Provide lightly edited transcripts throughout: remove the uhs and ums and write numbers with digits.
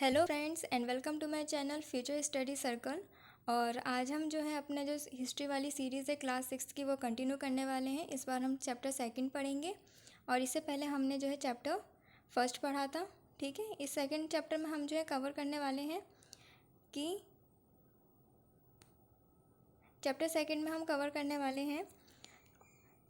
Hello friends and welcome to my channel Future Study Circle. और आज हम जो है अपना जो हिस्ट्री वाली सीरीज़ है क्लास 6 की वो कंटिन्यू करने वाले हैं। इस बार हम चैप्टर सेकंड पढ़ेंगे और इससे पहले हमने जो है चैप्टर फर्स्ट पढ़ा था। ठीक है, इस सेकंड चैप्टर में हम जो है कवर करने वाले हैं कि चैप्टर सेकंड में हम कवर करने वाले हैं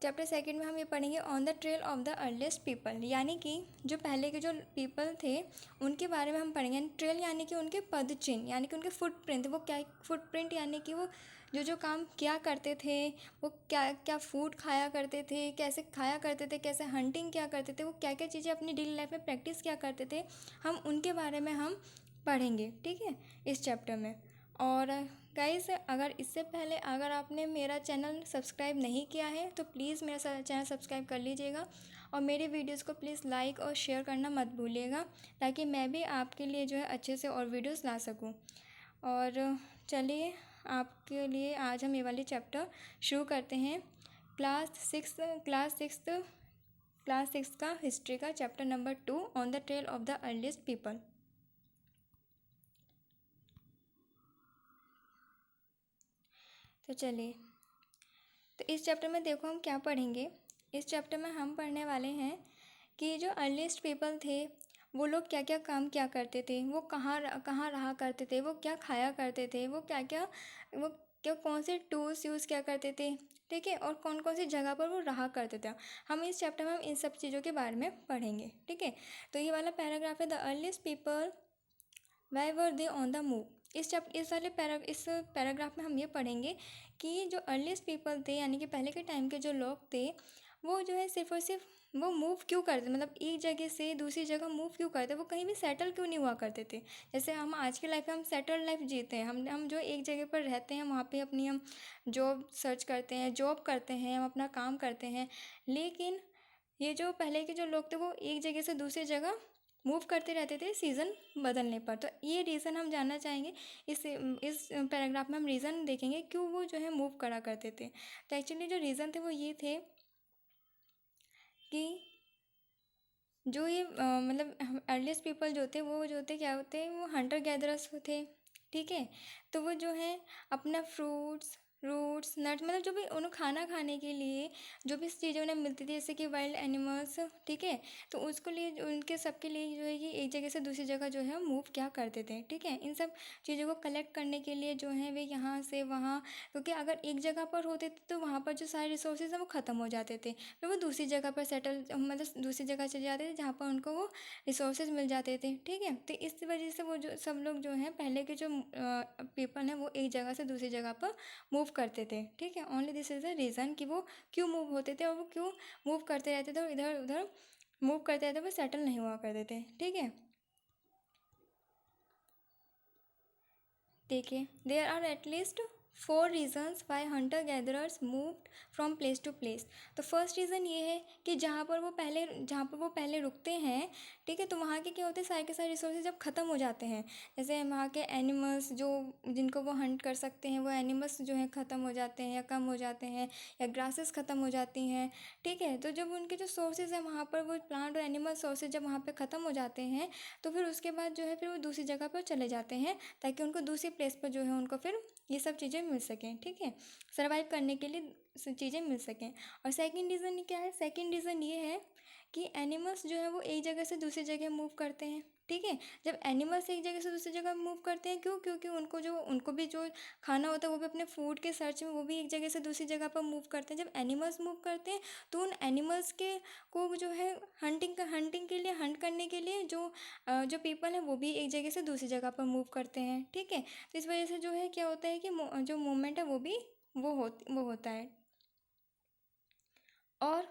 चैप्टर सेकंड में हम ये पढ़ेंगे on the trail of the earliest people, यानी कि जो पहले के जो पीपल थे उनके बारे में हम पढ़ेंगे। ट्रेल यानी कि उनके पद चिन्ह, यानी कि उनके फुटप्रिंट। वो क्या फुटप्रिंट, यानी कि वो जो जो काम किया करते थे, वो क्या क्या फूड खाया करते थे, कैसे खाया करते थे, कैसे हंटिंग किया करते थे, वो क्या क्या चीज़ें अपनी डेली लाइफ में प्रैक्टिस किया करते थे, हम उनके बारे में हम पढ़ेंगे। ठीक है, इस चैप्टर में। और गाइस, अगर इससे पहले अगर आपने मेरा चैनल सब्सक्राइब नहीं किया है तो प्लीज़ मेरा चैनल सब्सक्राइब कर लीजिएगा और मेरे वीडियोस को प्लीज़ लाइक और शेयर करना मत भूलिएगा, ताकि मैं भी आपके लिए जो है अच्छे से और वीडियोस ला सकूं। और चलिए, आपके लिए आज हम ये वाली चैप्टर शुरू करते हैं। क्लास सिक्स का हिस्ट्री का chapter number 2 on the trail of the earliest people. तो चलिए, तो इस चैप्टर में देखो हम क्या पढ़ेंगे। इस चैप्टर में हम पढ़ने वाले हैं कि जो अर्लीस्ट पीपल थे वो लोग क्या क्या काम किया करते थे, वो कहाँ रहा करते थे, वो क्या खाया करते थे, वो क्या कौन से टूल्स यूज़ किया करते थे। ठीक है, और कौन कौन सी जगह पर वो रहा करते थे। हम इस चैप्टर में हम इन सब चीज़ों के बारे में पढ़ेंगे। ठीक है, तो ये वाला पैराग्राफ है, the earliest people why were they on the move. इस पैराग्राफ में हम ये पढ़ेंगे कि जो अर्लीस्ट पीपल थे, यानी कि पहले के टाइम के जो लोग थे, वो जो है सिर्फ और सिर्फ वो मूव क्यों करते, मतलब एक जगह से दूसरी जगह मूव क्यों करते, वो कहीं भी सेटल क्यों नहीं हुआ करते थे। जैसे हम आज के लाइफ में हम सेटल लाइफ जीते हैं, हम जो एक जगह पर रहते हैं वहाँ पे अपनी हम जॉब सर्च करते हैं, जॉब करते हैं, हम अपना काम करते हैं। लेकिन ये जो पहले के जो लोग थे वो एक जगह से दूसरी जगह मूव करते रहते थे सीज़न बदलने पर। तो ये रीज़न हम जानना चाहेंगे। इस पैराग्राफ में हम रीज़न देखेंगे क्यों वो जो है मूव करा करते थे। तो एक्चुअली जो रीज़न थे वो ये थे कि जो ये मतलब अर्लीस्ट पीपल जो थे वो जो थे क्या होते हैं, वो हंटर गैदरर्स थे। ठीक है, तो वो जो है अपना फ्रूट्स रूट्स नट्स, मतलब जो भी उन्हें खाना खाने के लिए जो भी चीज़ें उन्हें मिलती थी, जैसे कि वाइल्ड एनिमल्स। ठीक है, तो उसको लिए उनके सबके लिए जो है कि एक जगह से दूसरी जगह जो है मूव क्या करते थे। ठीक है, इन सब चीज़ों को कलेक्ट करने के लिए जो है वे यहाँ से वहाँ, क्योंकि अगर एक जगह पर होते थे तो वहाँ पर जो सारे रिसोर्सेज हैं वो ख़त्म हो जाते थे, फिर वो दूसरी जगह पर सेटल मतलब दूसरी जगह चले जाते थे जहाँ पर उनको वो रिसोर्सेज मिल जाते थे। ठीक है, तो इस वजह से वो जो सब लोग जो हैं पहले के जो पीपल हैं वो एक जगह से दूसरी जगह पर मूव करते थे। ठीक है, only this is the reason कि वो क्यों मूव होते थे और वो क्यों मूव करते रहते थे और इधर उधर मूव करते रहते, वो सेटल नहीं हुआ करते थे। ठीक है, देखिए, there are at least 4 reasons why hunter gatherers moved from place to place. तो फर्स्ट रीज़न ये है कि जहाँ पर वो पहले रुकते हैं, ठीक है, तो वहाँ के क्या होते हैं, सारे के सारे रिसोर्सेज जब ख़त्म हो जाते हैं, जैसे वहाँ के एनिमल्स जो जिनको वो हंट कर सकते हैं, वो एनिमल्स जो हैं ख़त्म हो जाते हैं या कम हो जाते हैं, या ग्रासेस ख़त्म हो जाती हैं। ठीक है, तो जब उनके जो सोर्सेज हैं वहाँ पर वो प्लांट और एनिमल सोर्सेज जब वहाँ पर ख़त्म हो जाते हैं, तो फिर उसके बाद जो है फिर वो दूसरी जगह पर चले जाते हैं, ताकि उनको दूसरी प्लेस पर जो है उनको फिर ये सब चीज़ें मिल सकें। ठीक है, सर्वाइव करने के लिए चीज़ें मिल सकें। और सेकंड रीज़न क्या है, सेकंड रीज़न ये है कि एनिमल्स जो है वो एक जगह से दूसरी जगह मूव करते हैं। ठीक है, जब एनिमल्स एक जगह से दूसरी जगह मूव करते हैं, क्यों, क्योंकि उनको भी जो खाना होता है वो भी अपने फूड के सर्च में वो भी एक जगह से दूसरी जगह पर मूव करते हैं। जब एनिमल्स मूव करते हैं तो उन एनिमल्स के को जो है हंटिंग के लिए, हंट करने के लिए जो पीपल हैं वो भी एक जगह से दूसरी जगह पर मूव करते हैं। ठीक है, तो इस वजह से जो है क्या होता है कि जो मूवमेंट है वो भी वो होता है। और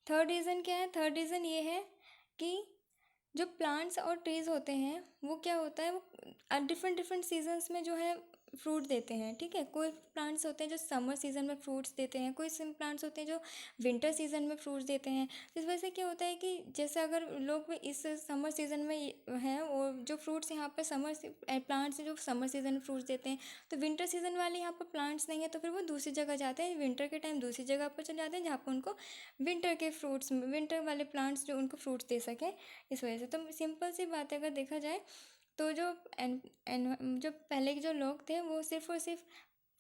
थर्ड रीज़न क्या है, थर्ड रीज़न ये है कि जो प्लांट्स और ट्रीज़ होते हैं वो क्या होता है, वो डिफरेंट डिफरेंट सीजन्स में जो है फ्रूट देते हैं। ठीक है, कोई प्लांट्स होते हैं जो समर सीज़न में फ्रूट्स देते हैं, कोई प्लांट्स होते हैं जो विंटर सीज़न में फ्रूट्स देते हैं। इस वजह से क्या होता है कि जैसे अगर लोग भी इस समर सीज़न में हैं और जो फ्रूट्स यहाँ पर प्लांट्स जो समर सीजन में फ्रूट्स देते हैं, तो विंटर सीजन वाले यहाँ पर प्लांट्स नहीं है, तो फिर वो दूसरी जगह जाते हैं, विंटर के टाइम दूसरी जगह पर चले जाते हैं जहाँ पर उनको विंटर वाले प्लांट्स जो उनको फ्रूट्स दे सकें। इस वजह से तो सिंपल सी बात है, अगर देखा जाए तो जो पहले के जो लोग थे वो सिर्फ और सिर्फ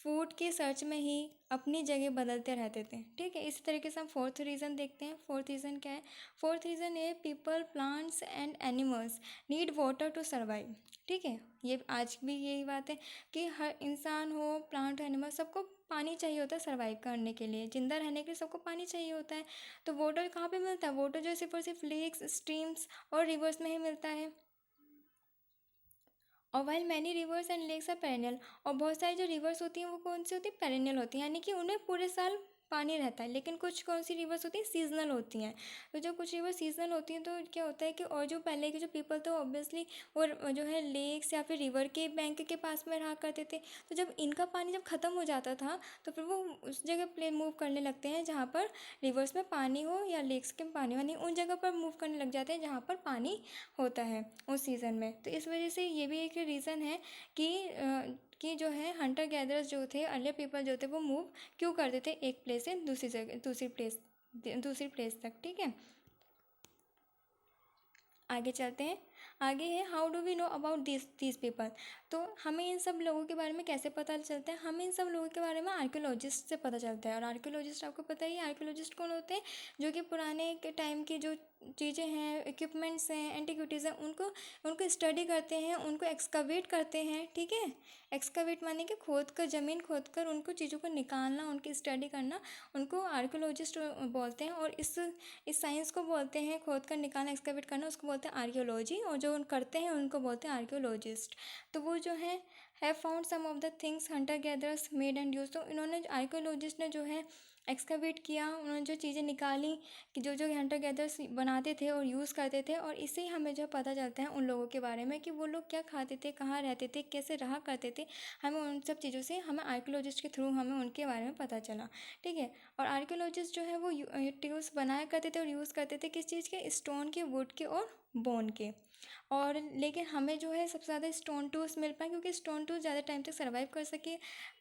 फूड के सर्च में ही अपनी जगह बदलते रहते थे। ठीक है, इसी तरीके से हम फोर्थ रीज़न देखते हैं। फोर्थ रीज़न क्या है? फोर्थ रीज़न है people, plants and animals need water to survive. ठीक है, ये आज भी यही बात है कि हर इंसान हो, प्लांट हो, एनिमल, सबको पानी चाहिए होता है सर्वाइव करने के लिए, जिंदा रहने के लिए सबको पानी चाहिए होता है। तो वाटर कहाँ पे मिलता है? वाटर जो सिर्फ और सिर्फ लेक्स, स्ट्रीम्स और रिवर्स में ही मिलता है। और while many rivers and lakes are perennial, और बहुत सारी जो रिवर्स होती हैं वो कौन सी होती है? पेरेनियल होती हैं, यानी कि उन्हें पूरे साल पानी रहता है। लेकिन कुछ कौन सी रिवर्स होती हैं? सीजनल होती हैं। तो जो कुछ रिवर्स सीजनल होती हैं तो क्या होता है कि और जो पहले के जो पीपल थे ऑब्वियसली वो जो है लेक्स या फिर रिवर के बैंक के पास में रहा करते थे। तो जब इनका पानी जब ख़त्म हो जाता था तो फिर वो उस जगह प्लेन मूव करने लगते हैं जहाँ पर रिवर्स में पानी हो या लेक्स के पानी, यानी उन जगह पर मूव करने लग जाते हैं जहाँ पर पानी होता है उस सीज़न में। तो इस वजह से ये भी एक रीज़न है कि जो है हंटर गैदरर्स जो थे, अर्लियर पीपल जो थे, वो मूव क्यों करते थे एक प्लेस से दूसरी प्लेस तक। ठीक है, आगे चलते हैं। आगे है how do we know about these people. तो हमें इन सब लोगों के बारे में कैसे पता चलता है? हमें इन सब लोगों के बारे में आर्कियोलॉजिस्ट से पता चलता है। और आर्कियोलॉजिस्ट आपको पता ही है, आर्कियोलॉजिस्ट कौन होते हैं? जो कि पुराने के टाइम की जो चीज़ें हैं, इक्विपमेंट्स हैं, एंटिक्विटीज़ हैं, उनको स्टडी करते हैं, उनको एक्सकवेट करते हैं। ठीक है, एक्सकवेट माने कि ज़मीन खोद कर उनको चीज़ों को निकालना, उनकी स्टडी करना, उनको आर्कियोलॉजिस्ट बोलते हैं। और इस साइंस को बोलते हैं, खोद कर निकालना, एक्सकवेट करना, उसको बोलते हैं आर्कियोलॉजी। और जो करते हैं उनको बोलते हैं आर्कियोलॉजिस्ट। तो वो जो है have found some of the things hunter gatherers made and use. तो इन्होंने, आर्कियोलॉजिस्ट ने जो है एक्सकवेट किया, उन्होंने जो चीज़ें निकाली कि जो जो हंटर गैदर्स बनाते थे और यूज़ करते थे, और इससे ही हमें जो पता चलता है उन लोगों के बारे में कि वो लोग क्या खाते थे, कहाँ रहते थे, कैसे रहा करते थे। हमें उन सब चीज़ों से, हमें आर्कियोलॉजिस्ट के थ्रू हमें उनके बारे में पता चला। ठीक है, और आर्कियोलॉजिस्ट जो है वो टूल्स बनाया करते थे और यूज़ करते थे किस चीज़ के? स्टोन के, वुड के और बोन के। और लेकिन हमें जो है सबसे ज़्यादा स्टोन टूल्स मिल पाए, क्योंकि स्टोन टूल्स ज़्यादा टाइम तक सर्वाइव कर सके,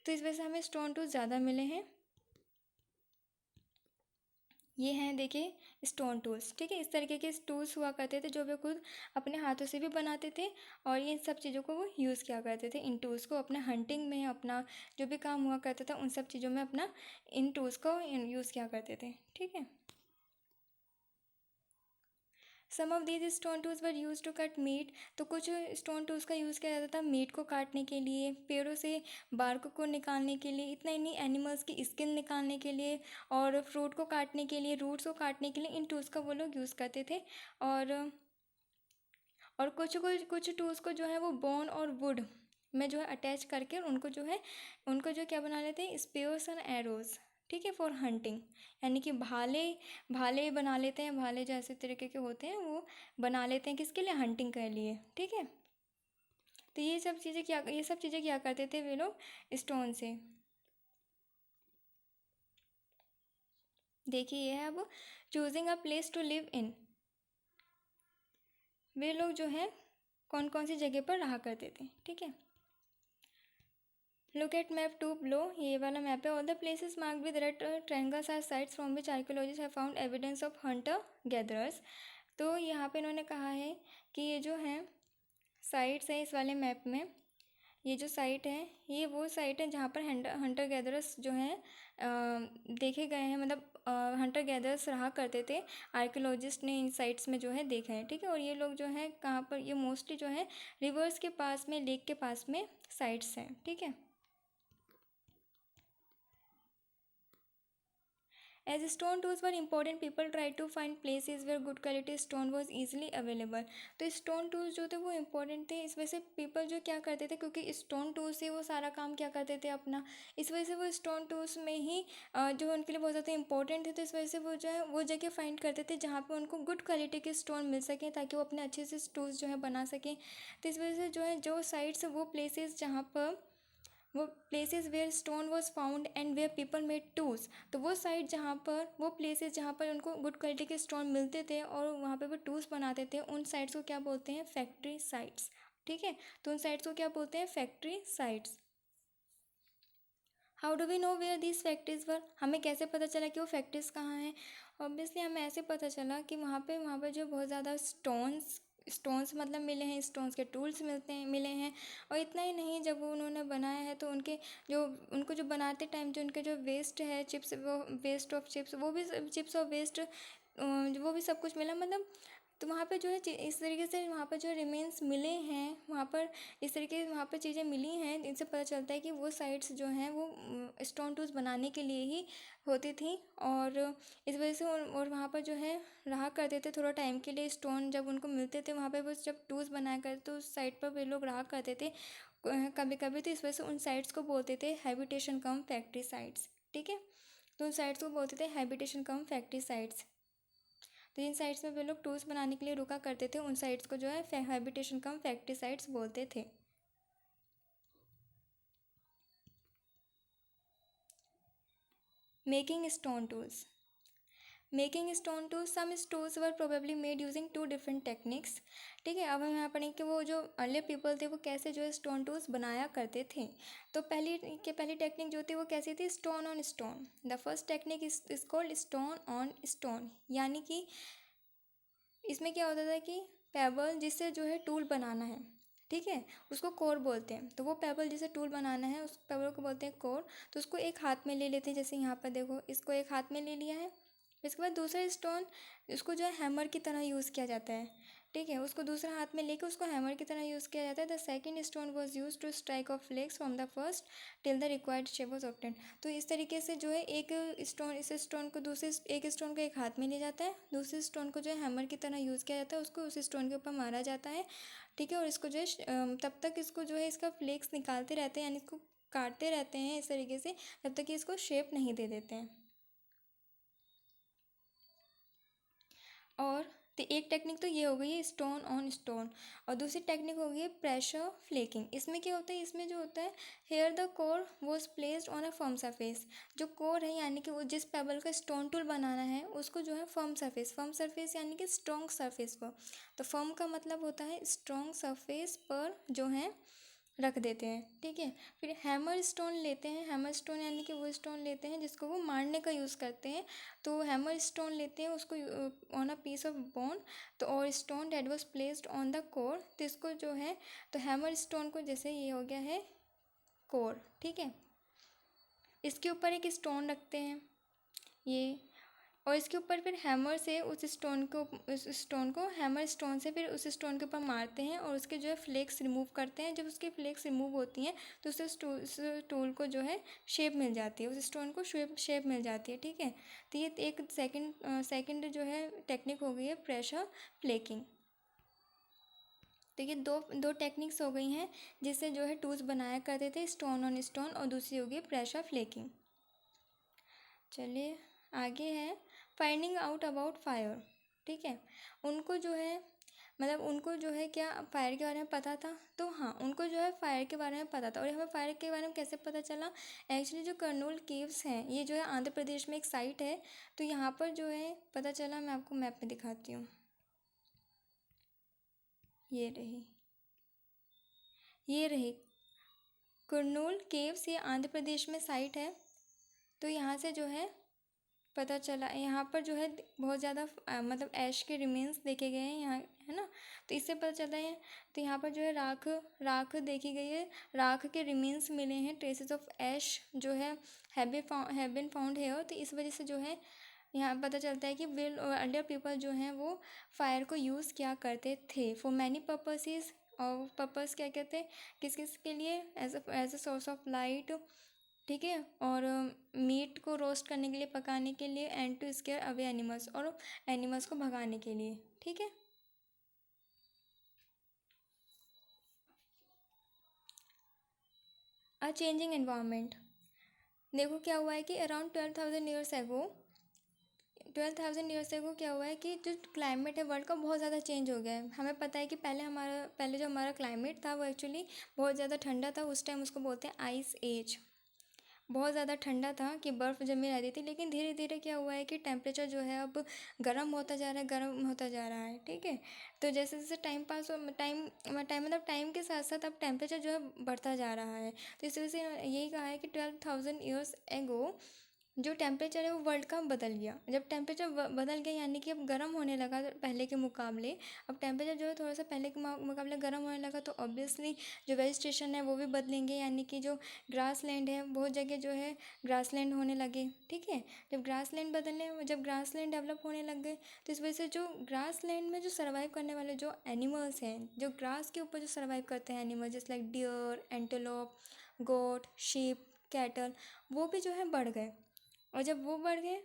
तो इस वजह से हमें स्टोन टूल्स ज़्यादा मिले हैं। ये हैं, देखिए, स्टोन टूल्स। ठीक है, इस तरीके के टूल्स हुआ करते थे जो वे खुद अपने हाथों से भी बनाते थे, और ये सब चीज़ों को वो यूज़ किया करते थे। इन टूल्स को अपने हंटिंग में, अपना जो भी काम हुआ करता था उन सब चीज़ों में अपना इन टूल्स को यूज़ किया करते थे। ठीक है, some of these stone tools were used to cut meat. तो कुछ स्टोन टूल्स का यूज़ किया जाता था मीट को काटने के लिए, पेड़ों से बार्क को निकालने के लिए, इतना ही नहीं, एनिमल्स की स्किन निकालने के लिए, और फ्रूट को काटने के लिए, रूट्स को काटने के लिए इन टूल्स का वो लोग यूज़ करते थे। और और कुछ टूल्स को जो है वो बोन और वुड में जो है अटैच करके उनको जो क्या बना लेते हैं? Spears and arrows. ठीक है, फॉर हंटिंग, यानी कि भाले भाले बना लेते हैं, भाले जैसे तरीके के होते हैं वो बना लेते हैं, किसके लिए? हंटिंग के लिए। ठीक है, तो ये सब चीज़ें क्या करते थे वे लोग? स्टोन से। देखिए, ये है अब choosing a place to live in. वे लोग जो है कौन कौन सी जगह पर रहा करते थे। ठीक है, look at map two below. ये वाला मैप है। All the places marked with red triangles are sites from which archaeologist have found evidence of hunter gatherers. तो यहाँ पे इन्होंने कहा है कि ये जो है साइट्स है इस वाले मैप में, ये जो साइट है ये वो साइट है जहाँ पर हंटर गैदरर्स जो हैं देखे गए हैं, मतलब हंटर गैदरर्स रहा करते थे। आर्कियोलॉजिस्ट ने इन साइट्स में जो है देखा है। ठीक है, और ये लोग जो है कहाँ पर? ये मोस्टली जो है रिवर्स के पास में, लेक के पास में साइट्स हैं। ठीक है, as stone tools were important, people tried to find places where good quality stone was easily available। तो स्टोन टूल्स जो थे वो इम्पोर्टेंट थे, इस वजह से पीपल जो क्या करते थे, क्योंकि स्टोन टूल्स से वो सारा काम क्या करते थे अपना, इस वजह से वो स्टोन टूल्स में ही जो उनके लिए बहुत ज़्यादा इंपॉर्टेंट थे। तो इस वजह से वो जो है वो जगह फाइंड करते थे जहाँ पर उनको गुड क्वालिटी के स्टोन मिल सकें, ताकि वो अपने अच्छे से टूल्स जो है बना सकें। तो इस वजह से जो है जो साइट्स, वो प्लेसेस जहाँ पर वो places where stone was found and where people made tools, तो वो साइड जहाँ पर, वो प्लेसेस जहाँ पर उनको गुड क्वालिटी के स्टोन मिलते थे और वहाँ पे वो टूल्स बनाते थे, उन साइट्स को क्या बोलते हैं? Factory sites. ठीक है, तो उन साइट्स को क्या बोलते हैं? Factory sites. How do we know where these factories were, हमें कैसे पता चला कि वो फैक्ट्रीज कहाँ हैं? ऑब्वियसली हमें ऐसे पता चला कि वहाँ पर जो बहुत ज़्यादा स्टोन्स मतलब मिले हैं, स्टोन्स के टूल्स मिले हैं। और इतना ही नहीं, जब वो उन्होंने बनाया है तो उनको जो बनाते टाइम जो उनके जो वेस्ट है चिप्स, वो वेस्ट ऑफ चिप्स, वो भी चिप्स और वेस्ट, वो भी सब कुछ मिला। मतलब तो वहाँ पे जो है इस तरीके से वहाँ पर जो रिमेन्स मिले हैं, वहाँ पर इस तरीके वहाँ पर चीज़ें मिली हैं, इनसे पता चलता है कि वो साइट्स जो हैं वो स्टोन टूल्स बनाने के लिए ही होती थी। और इस वजह से और वहाँ पर जो है रहा करते थे थोड़ा टाइम के लिए, स्टोन जब उनको मिलते थे वहाँ पे वो जब टूल्स बनाया करते तो उस साइट पर वे लोग रहा करते थे कभी कभी, तो इस वजह से उन साइट्स को बोलते थे हैबिटेशन कम फैक्ट्री साइट्स। ठीक है, तो उन साइट्स को बोलते थे हैबिटेशन कम फैक्ट्री साइट्स। तो जिन साइट्स में वे लोग टूल्स बनाने के लिए रुका करते थे उन साइट्स को जो है हैबिटेशन कम फैक्ट्री साइट्स बोलते थे। Making stone tools. Making stone tools, some tools were probably made using two different techniques. ठीक है, अब हम यहाँ पढ़ेंगे कि वो जो अर्लियर पीपल थे वो कैसे जो है स्टोन टूल्स बनाया करते थे। तो पहली टेक्निक जो थी वो कैसी थी? Stone on stone. The first technique is called stone on stone, यानी कि इसमें क्या होता था कि पेबल जिससे जो है टूल बनाना है, ठीक है, उसको कोर बोलते हैं। तो वो पेबल जिसे टूल बनाना है उस पेबल को बोलते हैं कोर। तो उसको एक हाथ में ले लेते हैं, जैसे यहाँ पर देखो इसको एक हाथ में ले लिया है। इसके बाद दूसरा स्टोन, इसको जो है हैमर की तरह यूज़ किया जाता है। ठीक है, उसको दूसरा हाथ में लेकर उसको हैमर की तरह यूज़ किया जाता है। The second stone was use to strike off flakes from the first till the required shape was obtained. तो इस तरीके से जो है एक स्टोन, इस स्टोन को दूसरे एक स्टोन को एक हाथ में लिया जाता है, दूसरे स्टोन को जो है हैमर की तरह यूज़ किया जाता है, उसको उस स्टोन के ऊपर मारा जाता है। ठीक है, और इसको जो है तब तक इसको जो है इसका फ्लेक्स निकालते रहते हैं, यानी इसको काटते रहते हैं इस तरीके से जब तक कि इसको शेप नहीं दे देते हैं। और तो एक टेक्निक तो ये हो गई है स्टोन ऑन स्टोन, और दूसरी टेक्निक हो गई है प्रेशर फ्लेकिंग। इसमें क्या होता है? इसमें जो होता है, here the core was placed on a firm surface. जो कोर है यानी कि वो जिस पेबल का स्टोन टूल बनाना है उसको जो है फर्म सरफेस यानी कि स्ट्रॉन्ग सरफेस पर। तो फर्म का मतलब होता है स्ट्रॉन्ग सरफेस पर जो है रख देते हैं। ठीक है, फिर हैमर स्टोन लेते हैं। हैमर स्टोन यानी कि वो स्टोन लेते हैं जिसको वो मारने का यूज़ करते हैं। तो हैमर स्टोन लेते हैं उसको on a piece of bone, तो और stone that was placed on the core. तो इसको जो है, तो हैमर स्टोन को जैसे ये हो गया है कोर। ठीक है, इसके ऊपर एक स्टोन रखते हैं ये, और इसके ऊपर फिर हैमर से उस स्टोन को हैमर स्टोन से फिर उस स्टोन के ऊपर मारते हैं और उसके जो है फ्लेक्स रिमूव करते हैं। जब उसकी फ्लेक्स रिमूव होती हैं तो उस टूल को जो है शेप मिल जाती है, उस स्टोन को शेप मिल जाती है। ठीक है, तो ये एक सेकंड जो है टेक्निक हो गई है प्रेशर फ्लेकिंग। तो ये दो दो टेक्निक्स हो गई हैं जिससे जो है टूल्स बनाया करते थे, स्टोन ऑन स्टोन, और दूसरी हो गई प्रेशर फ्लेकिंग। चलिए आगे है फाइंडिंग आउट अबाउट फायर। ठीक है, उनको जो है मतलब उनको जो है क्या फायर के बारे में पता था? तो हाँ, उनको जो है फायर के बारे में पता था। और हमें फायर के बारे में कैसे पता चला? एक्चुअली जो कर्नूल केव्स हैं ये जो है आंध्र प्रदेश में एक साइट है, तो यहाँ पर जो है पता चला। मैं आपको मैप में दिखाती हूँ, ये रही, ये रही कर्नूल केव्स, ये आंध्र प्रदेश में साइट है। तो यहाँ से जो है पता चला, यहाँ पर जो है बहुत ज़्यादा मतलब ऐश के रिमेन्स देखे गए हैं यहाँ, है ना। तो इससे पता चलता है, तो यहाँ पर जो है राख राख देखी गई है, राख के रिमेन्स मिले हैं, ट्रेसेस ऑफ ऐश जो है हैव बीन फाउंड हेयर। तो इस वजह से जो है यहाँ पता चलता है कि विल अर्लियर पीपल जो हैं वो फायर को यूज़ किया करते थे फॉर मैनी पर्पसेस। और पर्पस क्या कहते हैं, किस किस के लिए? As a source of light. ठीक है, और मीट को रोस्ट करने के लिए, पकाने के लिए, and to scare away animals, और एनिमल्स को भगाने के लिए। ठीक है, अ चेंजिंग एनवायरनमेंट। देखो क्या हुआ है कि around 12,000 years ago 12,000 years ago क्या हुआ है कि जो क्लाइमेट है वर्ल्ड का बहुत ज़्यादा चेंज हो गया है। हमें पता है कि पहले जो हमारा क्लाइमेट था वो एक्चुअली बहुत ज़्यादा ठंडा था। उस टाइम उसको बोलते हैं आइस एज। बहुत ज़्यादा ठंडा था कि बर्फ़ जमी रहती थी, लेकिन धीरे धीरे क्या हुआ है कि टेम्परेचर जो है अब गर्म होता जा रहा है, गर्म होता जा रहा है। ठीक है, तो जैसे जैसे टाइम पास हो टाइम टाइम मतलब टाइम के साथ साथ अब टेम्परेचर जो है बढ़ता जा रहा है। तो इस वजह से यही कहा है कि 12,000 ईयर्स एगो जो टेम्परेचर है वो वर्ल्ड का बदल गया। जब टेम्परेचर बदल गया यानी कि अब गर्म होने लगा पहले के मुकाबले। अब टेम्परेचर जो है थोड़ा सा पहले के मुकाबले गर्म होने लगा, तो ऑब्वियसली जो वेजिटेशन है वो भी बदलेंगे, यानी कि जो ग्रास लैंड है बहुत जगह जो है ग्रास लैंड होने लगे। ठीक है, जब ग्रास लैंड डेवलप होने लग गए तो इस वजह से जो ग्रास लैंड में जो सर्वाइव करने वाले जो एनिमल्स हैं, जो ग्रास के ऊपर जो सर्वाइव करते हैं एनिमल, जैसे लाइक डियर, एंटेलोप, गोट, शीप, कैटल, वो भी जो है बढ़ गए। और जब वो बढ़ गए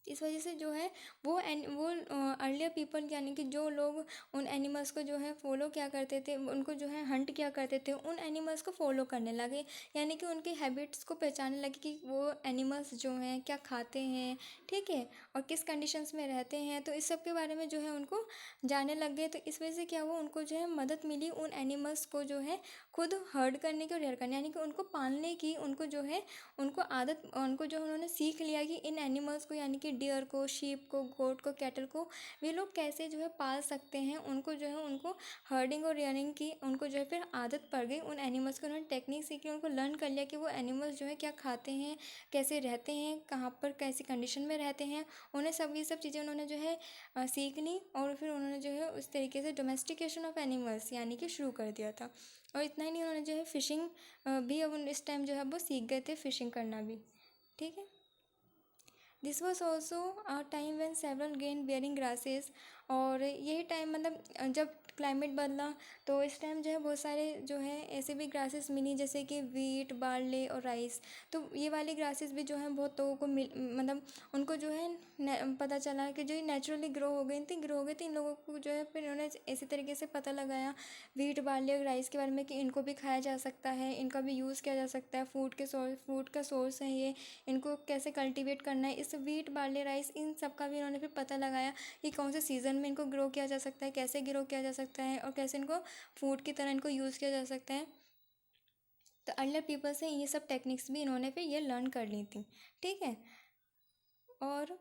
इस वजह से जो है वो अर्लियर पीपल यानी कि जो लोग उन एनिमल्स को जो है फॉलो क्या करते थे, उनको जो है हंट क्या करते थे, उन एनिमल्स को फॉलो करने लगे। यानी कि उनके हैबिट्स को पहचानने लगे कि वो एनिमल्स जो हैं क्या खाते हैं, ठीक है, और किस कंडीशंस में रहते हैं। तो इस सब के बारे में जो है उनको जानने लग गए। तो इस वजह से क्या हुआ, उनको जो है मदद मिली उन एनिमल्स को जो है खुद हर्ड करने की और रेयर करने, यानी कि उनको पालने की, उनको जो है उनको जो उन्होंने सीख लिया कि इन एनिमल्स को, यानी कि डियर को, शीप को, गोट को, कैटल को वे लोग कैसे जो है पाल सकते हैं। उनको जो है उनको हर्डिंग और रेयरिंग की उनको जो है फिर आदत पड़ गई। उन एनिमल्स को उन्होंने टेक्निक सीखी, उनको लर्न कर लिया कि वो एनिमल्स जो है क्या खाते हैं, कैसे रहते हैं, कहाँ पर कैसी कंडीशन में रहते हैं। उन्हें ये सब चीज़ें उन्होंने जो है सीख ली, और फिर उन्होंने जो है उस तरीके से डोमेस्टिकेशन ऑफ एनिमल्स यानी कि शुरू कर दिया था। और इतना ही नहीं, उन्होंने जो है फिशिंग भी अब इस टाइम जो है वो सीख गए थे फिशिंग करना भी। ठीक है, this was also a time when several grain bearing grasses. और यही टाइम मतलब जब क्लाइमेट बदला तो इस टाइम जो है बहुत सारे जो है ऐसे भी ग्रासेस मिली, जैसे कि वीट, बार्ले और राइस। तो ये वाली ग्रासेस भी जो है बहुत लोगों को मतलब उनको जो है पता चला कि जो ये नेचुरली ग्रो हो गई थी इन लोगों को जो है फिर इन्होंने इसी तरीके से पता लगाया वीट, बार्ले और राइस के बारे में कि इनको भी खाया जा सकता है, इनका भी यूज़ किया जा सकता है, फूड का सोर्स है ये, इनको कैसे कल्टीवेट करना है। इस वीट, बार्ले, राइस इन सब का भी इन्होंने फिर पता लगाया कि कौन से सीज़न में इनको ग्रो किया जा सकता है, कैसे ग्रो किया जा सकता है, और कैसे इनको फूड की तरह इनको यूज़ किया जा सकता है। तो अर्लियर पीपल से ये सब टेक्निक्स भी इन्होंने फिर ये लर्न कर ली थी। ठीक है, और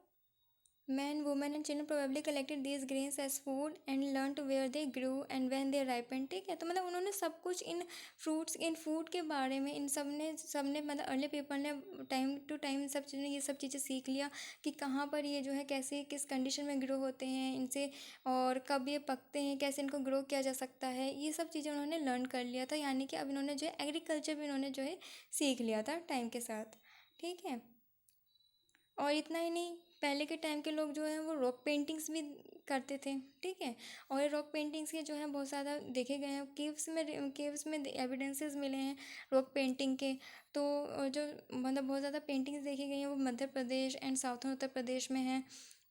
men, women and children probably collected these grains as food and learned where they grew and when they ripened। ठीक है, तो मतलब उन्होंने सब कुछ इन फ्रूट्स, इन फूड के बारे में इन सब ने मतलब अर्ली पीपल ने टाइम टू टाइम ये सब चीज़ें सीख लिया कि कहाँ पर ये जो है कैसे किस कंडीशन में ग्रो होते हैं इनसे, और कब ये पकते हैं, कैसे इनको ग्रो किया जा सकता है। ये सब चीज़ें उन्होंने लर्न कर लिया था, यानी कि अब इन्होंने जो है एग्रीकल्चर भी इन्होंने जो है सीख लिया था टाइम के साथ। ठीक है, और इतना ही नहीं, पहले के टाइम के लोग जो हैं वो रॉक पेंटिंग्स भी करते थे। ठीक है, और ये रॉक पेंटिंग्स के जो है बहुत ज़्यादा देखे गए हैं, केव्स में एविडेंसेस मिले हैं रॉक पेंटिंग के। तो जो मतलब बहुत ज़्यादा पेंटिंग्स देखी गई हैं वो मध्य प्रदेश एंड साउथर्न उत्तर प्रदेश में है।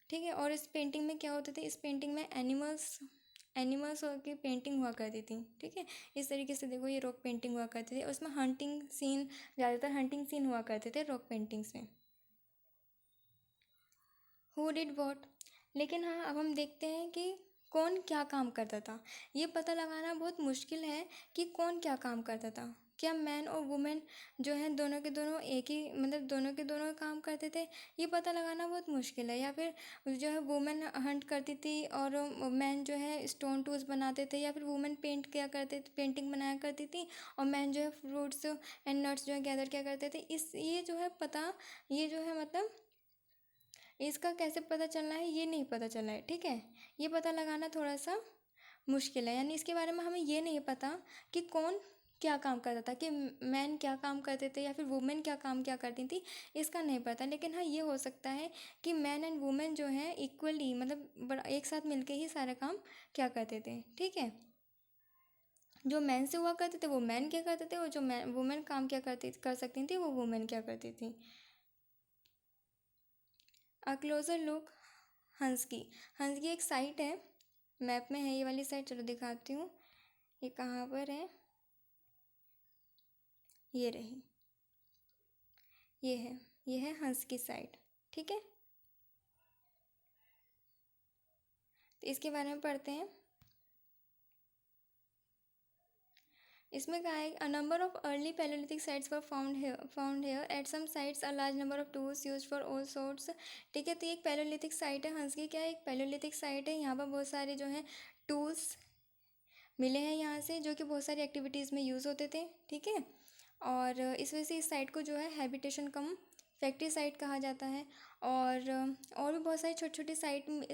ठीक है, और इस पेंटिंग में क्या होते थे, इस पेंटिंग में एनिमल्स की पेंटिंग हुआ करती थी। ठीक है, इस तरीके से देखो ये रॉक पेंटिंग हुआ करती थी, और उसमें हंटिंग सीन, ज़्यादातर हंटिंग सीन हुआ करते थे रॉक पेंटिंग्स में। Who did what. लेकिन हाँ, अब हम देखते हैं कि कौन क्या काम करता था। ये पता लगाना बहुत मुश्किल है कि कौन क्या काम करता था। क्या मैन और वुमेन जो हैं दोनों के दोनों एक ही मतलब दोनों के दोनों काम करते थे, ये पता लगाना बहुत मुश्किल है। या फिर जो है वुमेन हंट करती थी और मैन जो है स्टोन टूल्स बनाते थे, या फिर वुमेन पेंटिंग बनाया करती थी, और मैन जो है फ्रूट्स एंड नट्स जो है गैदर किया करते थे। ये जो है ये जो है मतलब इसका कैसे पता चलना है ये नहीं पता चला है। ठीक है, ये पता लगाना थोड़ा सा मुश्किल है, यानी इसके बारे में हमें ये नहीं पता कि कौन क्या काम करता था, कि मैन क्या काम करते थे या फिर वुमेन क्या काम क्या करती थी, इसका नहीं पता। लेकिन हाँ, ये हो सकता है कि मैन एंड वुमेन जो है इक्वली मतलब बड़ा एक साथ मिलके ही सारा काम क्या करते थे। ठीक है, जो मैन से हुआ करते थे वो मैन क्या करते थे, और जो वुमेन काम क्या कर सकती थी वो वुमेन क्या करती थी। अ क्लोजर लुक, हंस की एक साइट है, मैप में है ये वाली साइट, चलो दिखाती हूँ ये कहाँ पर है। ये रही, ये है हंस की साइट। ठीक है, तो इसके बारे में पढ़ते हैं। इसमें कहा है a number of early palaeolithic sites were found here at some sites a large number of tools use for all sorts. ठीक है, तो ये एक पैलोलिथिक साइट है। हंस की क्या है, एक पैलोलिथिक साइट है। यहाँ पर बहुत सारे जो हैं टूल्स मिले हैं यहाँ से, जो कि बहुत सारी एक्टिविटीज़ में यूज़ होते थे। ठीक है, और इस वजह से इस साइट को जो है हैबिटेशन कम फैक्ट्री साइट कहा जाता है। और भी बहुत सारी छोटी छोटी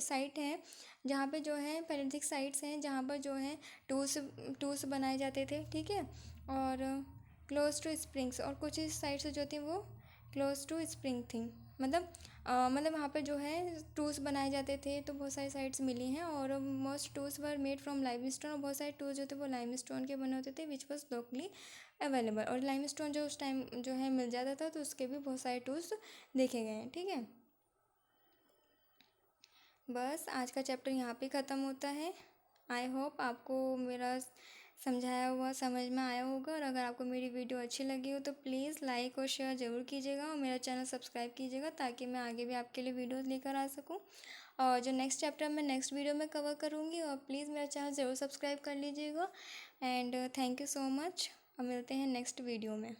साइट हैं जहाँ पे जो है पैरेंटिक साइट्स हैं, जहाँ पर जो है टूल्स बनाए जाते थे। ठीक है, और क्लोज टू स्प्रिंग्स, और कुछ साइट्स जो थी वो क्लोज टू स्प्रिंग थी। मतलब वहाँ पे जो है टूल्स बनाए जाते थे। तो बहुत सारी साइट्स मिली हैं, और most tools were made from limestone, और बहुत सारे टूल्स जो थे वो लाइमस्टोन के बने होते थे विच वॉज लोकली अवेलेबल। और लाइमस्टोन जो उस टाइम जो है मिल जाता था, तो उसके भी बहुत सारे टूल्स देखे गए हैं। ठीक है, बस आज का चैप्टर यहाँ पे ख़त्म होता है। आई होप आपको मेरा समझाया हुआ समझ में आया होगा, और अगर आपको मेरी वीडियो अच्छी लगी हो तो प्लीज़ लाइक और शेयर ज़रूर कीजिएगा, और मेरा चैनल सब्सक्राइब कीजिएगा ताकि मैं आगे भी आपके लिए वीडियोस लेकर आ सकूं। और जो नेक्स्ट चैप्टर मैं नेक्स्ट वीडियो में कवर करूँगी, और प्लीज़ मेरा चैनल ज़रूर सब्सक्राइब कर लीजिएगा। And thank you so much, और मिलते हैं नेक्स्ट वीडियो में।